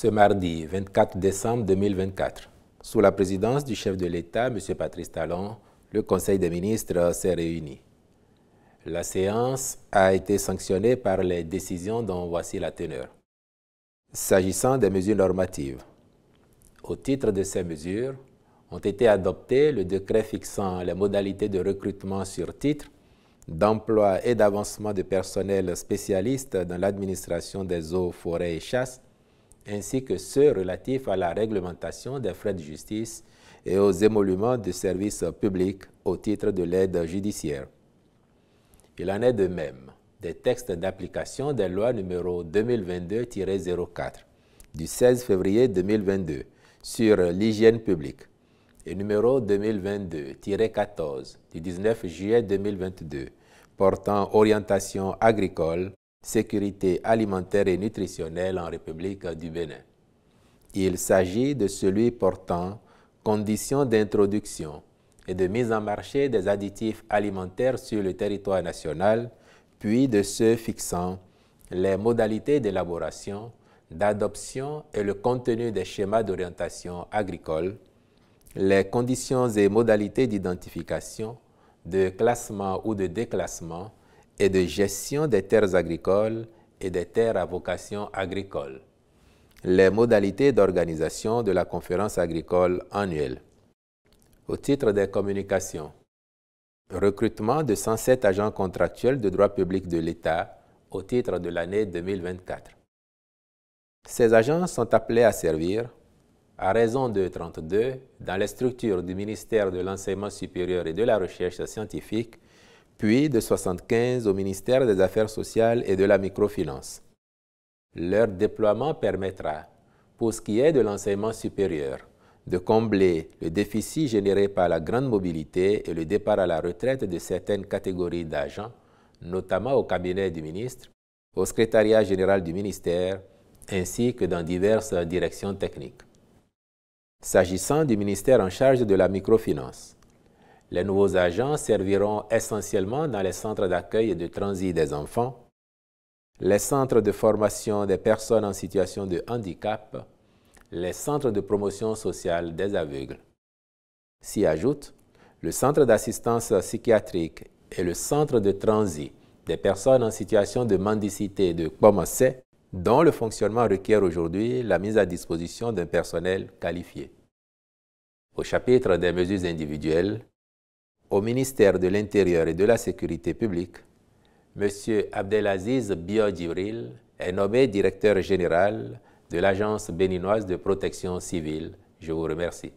Ce mardi 24 décembre 2024, sous la présidence du chef de l'État, M. Patrice Talon, le Conseil des ministres s'est réuni. La séance a été sanctionnée par les décisions dont voici la teneur. S'agissant des mesures normatives, au titre de ces mesures, ont été adoptés le décret fixant les modalités de recrutement sur titre, d'emploi et d'avancement de personnel spécialiste dans l'administration des eaux, forêts et chasses, ainsi que ceux relatifs à la réglementation des frais de justice et aux émoluments de services publics au titre de l'aide judiciaire. Il en est de même des textes d'application des lois numéro 2022-04 du 16 février 2022 sur l'hygiène publique et numéro 2022-14 du 19 juillet 2022 portant orientation agricole, sécurité alimentaire et nutritionnelle en République du Bénin. Il s'agit de celui portant conditions d'introduction et de mise en marché des additifs alimentaires sur le territoire national, puis de ceux fixant les modalités d'élaboration, d'adoption et le contenu des schémas d'orientation agricole, les conditions et modalités d'identification, de classement ou de déclassement et de gestion des terres agricoles et des terres à vocation agricole, les modalités d'organisation de la conférence agricole annuelle. Au titre des communications, recrutement de 107 agents contractuels de droit public de l'État au titre de l'année 2024. Ces agents sont appelés à servir, à raison de 32, dans les structures du ministère de l'Enseignement supérieur et de la Recherche scientifique, puis de 75 au ministère des Affaires sociales et de la microfinance. Leur déploiement permettra, pour ce qui est de l'enseignement supérieur, de combler le déficit généré par la grande mobilité et le départ à la retraite de certaines catégories d'agents, notamment au cabinet du ministre, au secrétariat général du ministère, ainsi que dans diverses directions techniques. S'agissant du ministère en charge de la microfinance, les nouveaux agents serviront essentiellement dans les centres d'accueil et de transit des enfants, les centres de formation des personnes en situation de handicap, les centres de promotion sociale des aveugles. S'y ajoutent le centre d'assistance psychiatrique et le centre de transit des personnes en situation de mendicité de Kpomase, dont le fonctionnement requiert aujourd'hui la mise à disposition d'un personnel qualifié. Au chapitre des mesures individuelles, au ministère de l'Intérieur et de la Sécurité publique, M. Abdelaziz Bio-Djibril est nommé directeur général de l'Agence béninoise de protection civile. Je vous remercie.